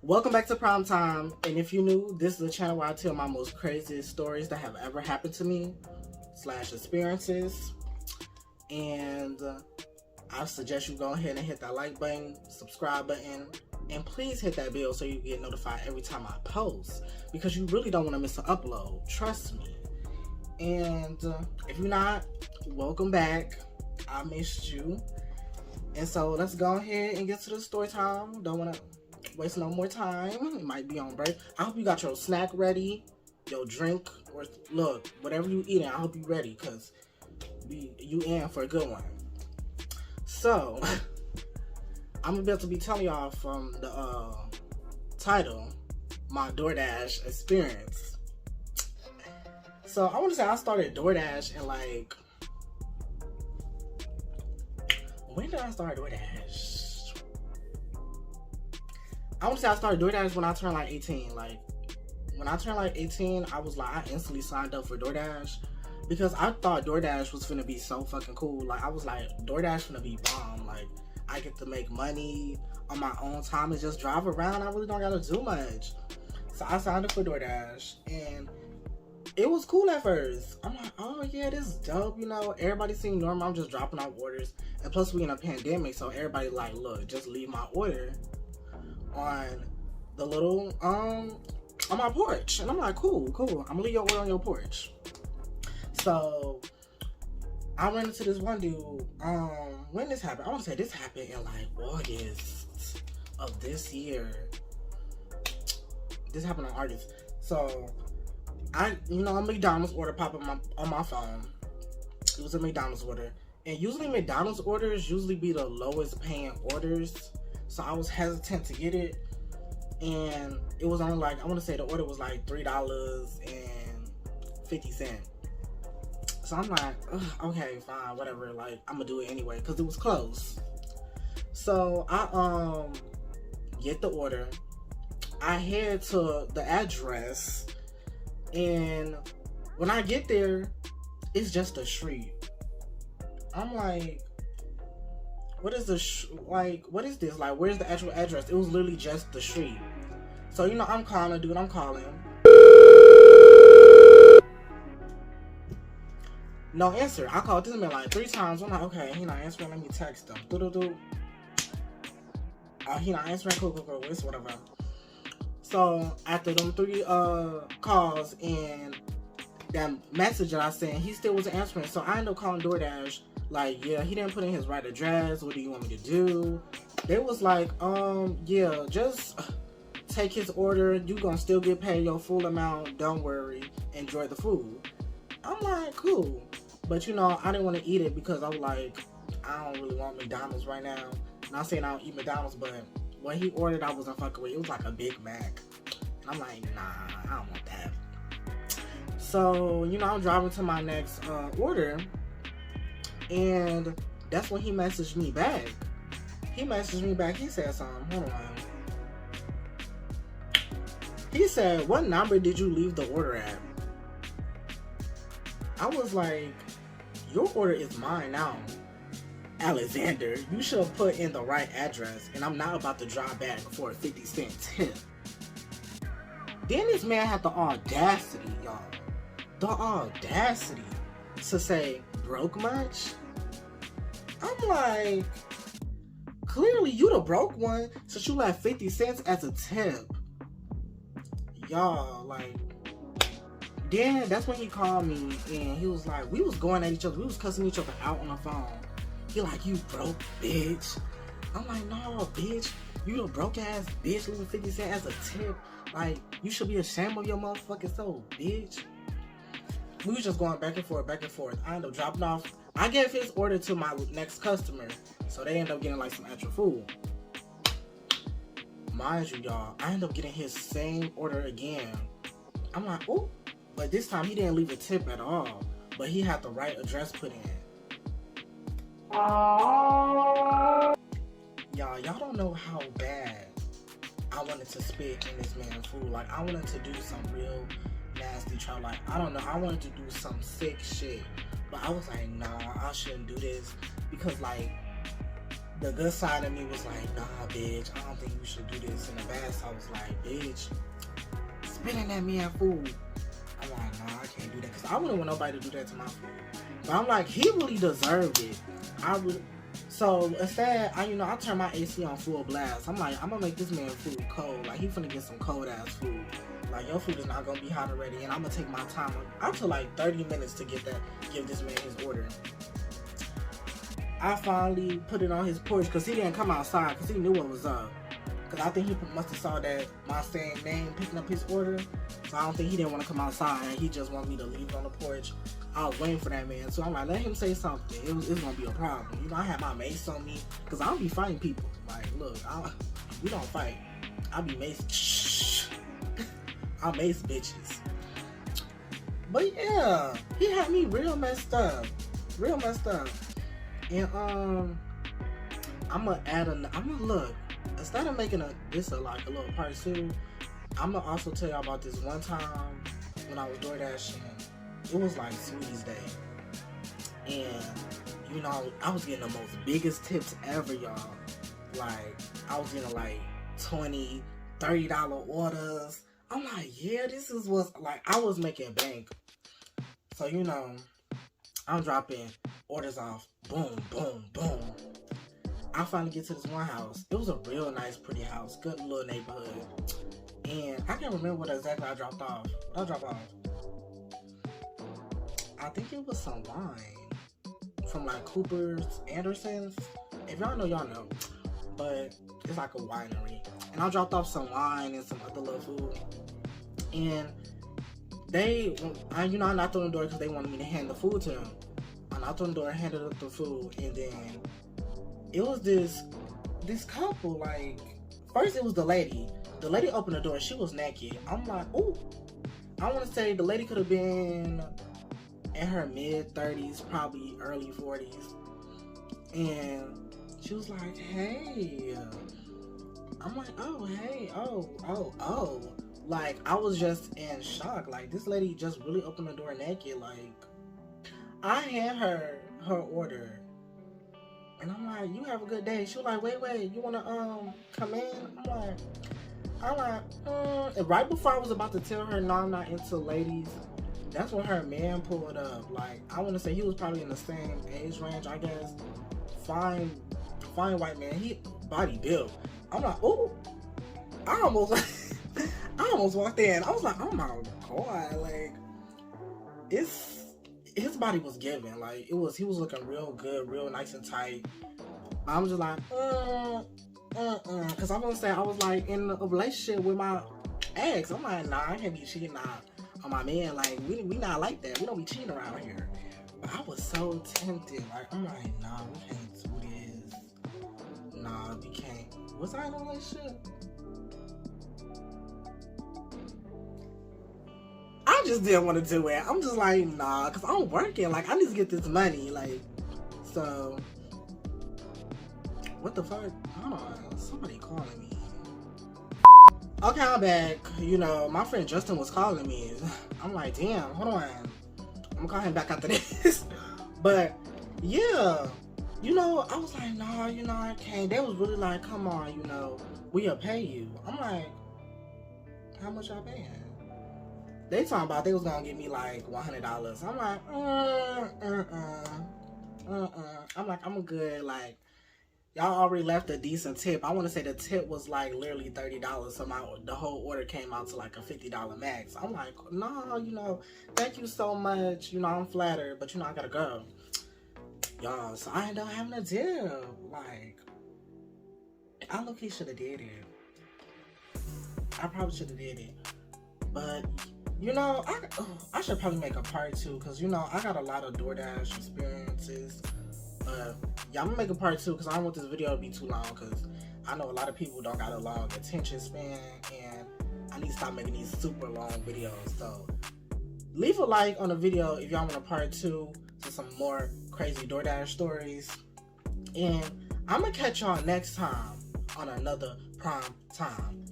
Welcome back to Prime Time, and if you're new, this is a channel where I tell my most craziest stories that have ever happened to me / experiences. And I suggest you go ahead and hit that like button, subscribe button, and please hit that bell so you get notified every time I post, because you really don't want to miss an upload, trust me. And if you're not, welcome back. I missed you. And so let's go ahead and get to the story time. Don't want to waste no more time. It might be on break. I hope you got your snack ready, your drink, or look, whatever you eating, I hope you ready, because you in for a good one. So I'm about to be telling y'all from the title, my DoorDash experience. So I want to say I started DoorDash in when did I start DoorDash? I want to say I started DoorDash when I turned 18. When I turned 18, I instantly signed up for DoorDash because I thought DoorDash was finna be so fucking cool. I was like, DoorDash finna be bomb. I get to make money on my own time and just drive around. I really don't gotta do much. So I signed up for DoorDash and it was cool at first. I'm like, oh yeah, this is dope. Everybody seemed normal. I'm just dropping off orders. And plus we in a pandemic, so everybody look, just leave my order on the little on my porch. And I'm like, cool, I'm gonna leave your order on your porch. So I ran into this one dude. When this happened, I want to say this happened in August of this year. This happened in August. So a McDonald's order popped up on my phone. It was a McDonald's order. And usually McDonald's orders be the lowest paying orders. So I was hesitant to get it. And it was only I want to say the order was $3.50. So I'm like, okay, fine, whatever. I'm going to do it anyway because it was close. So I get the order. I head to the address. And when I get there, it's just a street. I'm like, what is this? What is this? Where's the actual address? It was literally just the street. So, I'm calling, dude. I'm calling. No answer. I called this man 3 times. I'm like, okay, he not answering. Let me text him. He not answering. Cool. It's whatever. So after them 3 calls and that message that I sent, he still wasn't answering. So I ended up calling DoorDash. Yeah, he didn't put in his right address. What do you want me to do? They was yeah, just take his order. You gonna still get paid your full amount. Don't worry. Enjoy the food. I'm like, cool. But I didn't want to eat it because I was like, I don't really want McDonald's right now. Not saying I don't eat McDonald's, but what he ordered, I wasn't fucking with. It was a Big Mac. And I'm like, nah, I don't want that. So, I'm driving to my next order. And that's when he messaged me back. He said something. Hold on. He said, what number did you leave the order at? I was like, your order is mine now. Alexander, you should have put in the right address, and I'm not about to drive back for a 50-cent tip. Then this man had the audacity, y'all. The audacity to say, broke much? I'm like, clearly you the broke one since you left 50 cents as a tip. Y'all, then that's when he called me, and he was like, we was going at each other. We was cussing each other out on the phone. He like, you broke bitch. I'm like, no bitch, you the broke ass bitch leaving 50 cents as a tip. You should be ashamed of your motherfucking soul, bitch. We was just going back and forth. I ended up dropping off. I gave his order to my next customer, so they ended up getting some extra food. Mind you, y'all, I ended up getting his same order again. I'm like, ooh, but this time he didn't leave a tip at all, but he had the right address put in. Y'all don't know how bad I wanted to spit in this man's food. I wanted to do some real nasty trouble. I don't know, I wanted to do some sick shit. But I was like, nah, I shouldn't do this. Because the good side of me was like, nah, bitch, I don't think you should do this. And the bad side was like, bitch, spitting at me at food. I'm like, nah, I can't do that. Because I wouldn't want nobody to do that to my food. But I'm like, he really deserved it. So instead, I turned my AC on full blast. I'm like, I'm going to make this man food cold. Like, he finna get some cold ass food. Like, your food is not going to be hot already. And I'm going to take my time. I took like 30 minutes to give this man his order. I finally put it on his porch because he didn't come outside because he knew what was up. Because I think he must have saw that my same name picking up his order. So I don't think he didn't want to come outside. He just wanted me to leave it on the porch. I was waiting for that man. So I'm like, let him say something. It's going to be a problem. I had my mace on me because I don't be fighting people. Like, look, we don't fight. I be mace. I mace bitches. But yeah, he had me real messed up. Real messed up. And I'm gonna look, instead of making this a little part 2, I'm gonna also tell y'all about this one time when I was DoorDashing. It was like Sweeties Day, and I was getting the most biggest tips ever, y'all. Like, I was getting like $20, $30 orders. I'm like, yeah, this is what's like, I was making bank. So I'm dropping orders off. Boom, boom, boom. I finally get to this one house. It was a real nice, pretty house. Good little neighborhood. And I can't remember what exactly I dropped off. What did I drop off? I think it was some wine. From like Cooper's Anderson's. If y'all know, y'all know. But it's like a winery. And I dropped off some wine and some other little food. And I knocked on the door because they wanted me to hand the food to them. I knocked on the door, handed up the food, and then it was this couple. Like, first it was the lady. The lady opened the door. She was naked. I'm like, ooh. I want to say the lady could have been in her mid-30s, probably early 40s. And she was like, hey. I'm like, oh, hey, oh. Like, I was just in shock. Like, this lady just really opened the door naked. Like, I hand her order. And I'm like, you have a good day. She was like, wait, you want to come in? I'm like, And right before I was about to tell her, no, I'm not into ladies, that's when her man pulled up. Like, I want to say he was probably in the same age range, I guess. Fine white man. He body built. I'm like, ooh. I almost walked in. I was like, oh my God, like, his body was giving. Like, he was looking real good, real nice and tight. I'm just like, because I want to say I was like in a relationship with my ex. I'm like, nah, I can't be cheating on my man. Like, we not like that. We don't be cheating around here. But I was so tempted. Like, I'm like, nah, we can't do this. Nah, we can't. Was I in a relationship? I just didn't want to do it. I'm just like, nah, because I'm working. Like, I need to get this money. Like, so, what the fuck? Hold on. Somebody calling me. Okay, I'm back. My friend Justin was calling me. I'm like, damn, hold on. I'm going to call him back after this. But, yeah. I was like, nah, I can't. They was really like, come on, we'll pay you. I'm like, how much y'all paying? They talking about they was gonna give me like $100. I'm like, I'm like, I'm good. Like, y'all already left a decent tip. I want to say the tip was like literally $30. So the whole order came out to like a $50 max. I'm like, no, thank you so much. I'm flattered, but I gotta go. Y'all, so I ended up having a dip. Like, I low-key should have did it. I probably should have did it. But I should probably make a part 2 because I got a lot of DoorDash experiences. Yeah, I'm gonna make a part 2 because I don't want this video to be too long because I know a lot of people don't got a long attention span and I need to stop making these super long videos. So leave a like on the video if y'all want a part 2 to some more crazy DoorDash stories. And I'm gonna catch y'all next time on another Prime Time.